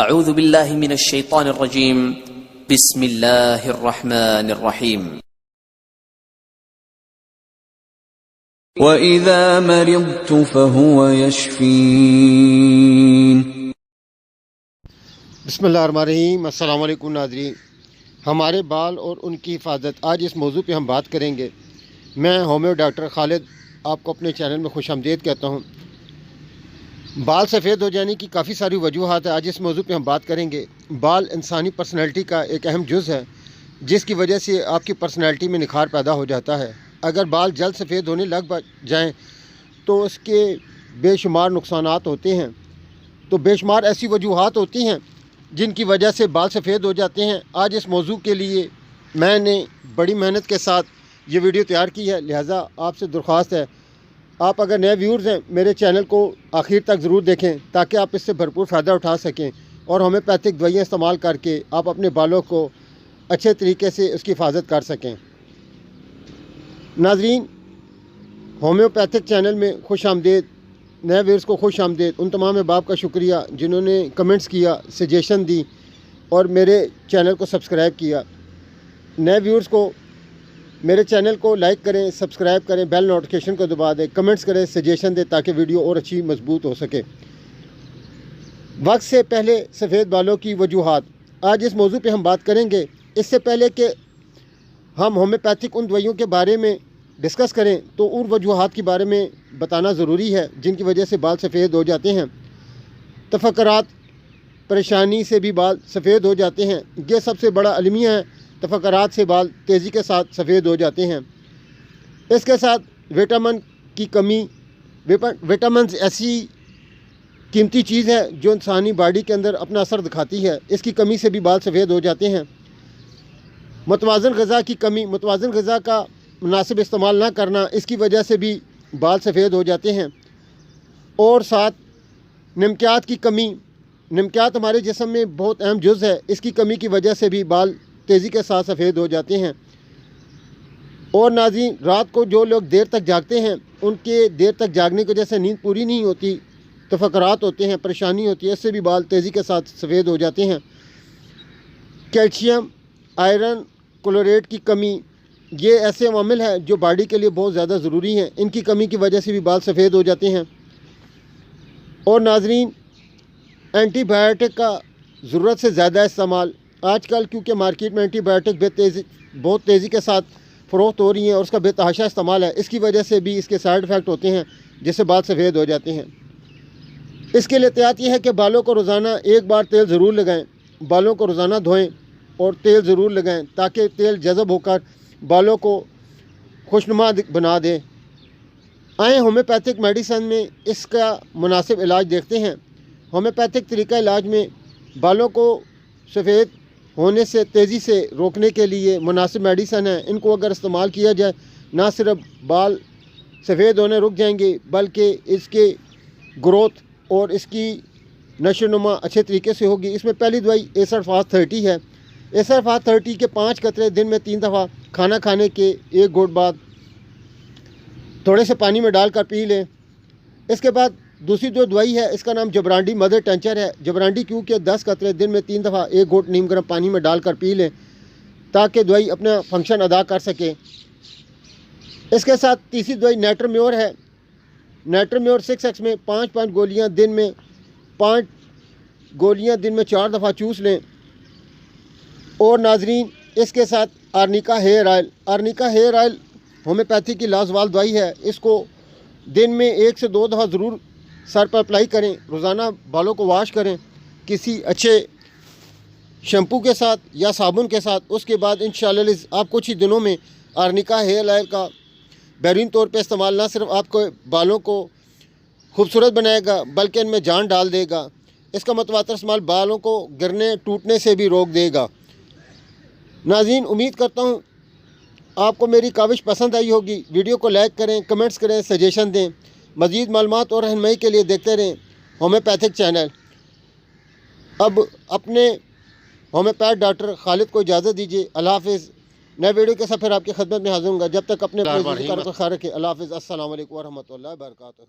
اعوذ باللہ من الشیطان الرجیم بسم اللہ الرحمن الرحیم وَإِذَا مَرِضْتُ فَهُوَ يَشْفِينِ۔ بسم اللہ الرحمن الرحیم۔ السلام علیکم ناظرین، ہمارے بال اور ان کی حفاظت، آج اس موضوع پہ ہم بات کریں گے۔ میں ہومیو ڈاکٹر خالد آپ کو اپنے چینل میں خوش آمدید کہتا ہوں۔ بال سفید ہو جانے کی کافی ساری وجوہات ہیں، آج اس موضوع پہ ہم بات کریں گے۔ بال انسانی پرسنالٹی کا ایک اہم جز ہے جس کی وجہ سے آپ کی پرسنالٹی میں نکھار پیدا ہو جاتا ہے۔ اگر بال جلد سفید ہونے لگ جائیں تو اس کے بے شمار نقصانات ہوتے ہیں، تو بے شمار ایسی وجوہات ہوتی ہیں جن کی وجہ سے بال سفید ہو جاتے ہیں۔ آج اس موضوع کے لیے میں نے بڑی محنت کے ساتھ یہ ویڈیو تیار کی ہے، لہٰذا آپ سے درخواست ہے آپ اگر نئے ویورز ہیں میرے چینل کو آخر تک ضرور دیکھیں تاکہ آپ اس سے بھرپور فائدہ اٹھا سکیں اور ہومیوپیتھک دوائیاں استعمال کر کے آپ اپنے بالوں کو اچھے طریقے سے اس کی حفاظت کر سکیں۔ ناظرین، ہومیوپیتھک چینل میں خوش آمدید، نئے ویورز کو خوش آمدید۔ ان تمام احباب کا شکریہ جنہوں نے کمنٹس کیا، سجیشن دی اور میرے چینل کو سبسکرائب کیا۔ نئے ویورز کو میرے چینل کو لائک کریں، سبسکرائب کریں، بیل نوٹیفیکیشن کو دبا دیں، کمنٹس کریں، سجیشن دیں تاکہ ویڈیو اور اچھی مضبوط ہو سکے۔ وقت سے پہلے سفید بالوں کی وجوہات، آج اس موضوع پہ ہم بات کریں گے۔ اس سے پہلے کہ ہم ہومیوپیتھک ان دوائیوں کے بارے میں ڈسکس کریں تو اور وجوہات کے بارے میں بتانا ضروری ہے جن کی وجہ سے بال سفید ہو جاتے ہیں۔ تفکرات، پریشانی سے بھی بال سفید ہو جاتے ہیں، یہ سب سے بڑا المیہ ہے۔ تفکرات سے بال تیزی کے ساتھ سفید ہو جاتے ہیں۔ اس کے ساتھ وٹامن کی کمی، وٹامنز ایسی قیمتی چیز ہے جو انسانی باڈی کے اندر اپنا اثر دکھاتی ہے، اس کی کمی سے بھی بال سفید ہو جاتے ہیں۔ متوازن غذا کی کمی، متوازن غذا کا مناسب استعمال نہ کرنا، اس کی وجہ سے بھی بال سفید ہو جاتے ہیں۔ اور ساتھ نمکیات کی کمی، نمکیات ہمارے جسم میں بہت اہم جز ہے، اس کی کمی کی وجہ سے بھی بال تیزی کے ساتھ سفید ہو جاتے ہیں۔ اور ناظرین، رات کو جو لوگ دیر تک جاگتے ہیں ان کے دیر تک جاگنے کی وجہ سے نیند پوری نہیں ہوتی، تفکرات ہوتے ہیں، پریشانی ہوتی ہے، اس سے بھی بال تیزی کے ساتھ سفید ہو جاتے ہیں۔ کیلشیم، آئرن، کلوریٹ کی کمی، یہ ایسے عوامل ہیں جو باڈی کے لیے بہت زیادہ ضروری ہیں، ان کی کمی کی وجہ سے بھی بال سفید ہو جاتے ہیں۔ اور ناظرین، اینٹی بائیوٹک کا ضرورت سے زیادہ استعمال، آج کل کیونکہ مارکیٹ میں اینٹی بائیوٹک بہت تیزی کے ساتھ فروخت ہو رہی ہیں اور اس کا بے تحاشا استعمال ہے، اس کی وجہ سے بھی اس کے سائیڈ ایفیکٹ ہوتے ہیں جس سے بال سفید ہو جاتے ہیں۔ اس کے لیے احتیاط یہ ہے کہ بالوں کو روزانہ ایک بار تیل ضرور لگائیں، بالوں کو روزانہ دھوئیں اور تیل ضرور لگائیں تاکہ تیل جذب ہو کر بالوں کو خوشنما بنا دے۔ آئیں ہومیوپیتھک میڈیسن میں اس کا مناسب علاج دیکھتے ہیں۔ ہومیوپیتھک طریقہ علاج میں بالوں کو سفید ہونے سے تیزی سے روکنے کے لیے مناسب میڈیسن ہیں، ان کو اگر استعمال کیا جائے نہ صرف بال سفید ہونے رک جائیں گے بلکہ اس کے گروتھ اور اس کی نشو و نما اچھے طریقے سے ہوگی۔ اس میں پہلی دوائی ایسر فاس 30 ہے۔ ایسر فاس 30 کے 5 قطرے دن میں 3 دفعہ کھانا کھانے کے 1 گھونٹ بعد تھوڑے سے پانی میں ڈال کر پی لیں۔ اس کے بعد دوسری جو دوائی ہے اس کا نام جبرانڈی مدر ٹینچر ہے۔ جبرانڈی کیوں کہ 10 قطرے دن میں 3 دفعہ 1 گھونٹ نیم گرم پانی میں ڈال کر پی لیں تاکہ دوائی اپنا فنکشن ادا کر سکے۔ اس کے ساتھ تیسری دوائی نیٹرمیور ہے۔ نیٹرمیور 6x میں 5 گولیاں دن میں 5 گولیاں دن میں 4 دفعہ چوس لیں۔ اور ناظرین، اس کے ساتھ arnica hair oil, arnica hair oil homeopathy کی لازوال دوائی ہے، اس کو دن میں 1 سے 2 دفعہ ضرور سر پر اپلائی کریں، روزانہ بالوں کو واش کریں کسی اچھے شیمپو کے ساتھ یا صابن کے ساتھ۔ اس کے بعد انشاءاللہ آپ کچھ ہی دنوں میں آرنیکا ہیئر آئل کا بہترین طور پہ استعمال نہ صرف آپ کو بالوں کو خوبصورت بنائے گا بلکہ ان میں جان ڈال دے گا۔ اس کا متواتر استعمال بالوں کو گرنے ٹوٹنے سے بھی روک دے گا۔ ناظرین، امید کرتا ہوں آپ کو میری کاوش پسند آئی ہوگی۔ ویڈیو کو لائک کریں، کمنٹس کریں، سجیشن دیں۔ مزید معلومات اور رہنمائی کے لیے دیکھتے رہیں ہومیوپیتھک چینل۔ اب اپنے ہومیوپیتھ ڈاکٹر خالد کو اجازت دیجیے۔ اللہ حافظ۔ نئے ویڈیو کے ساتھ پھر آپ کی خدمت میں حاضر ہوں گا۔ جب تک اپنے خیال رکھیں۔ اللہ حافظ۔ السلام علیکم ورحمۃ اللہ وبرکاتہ۔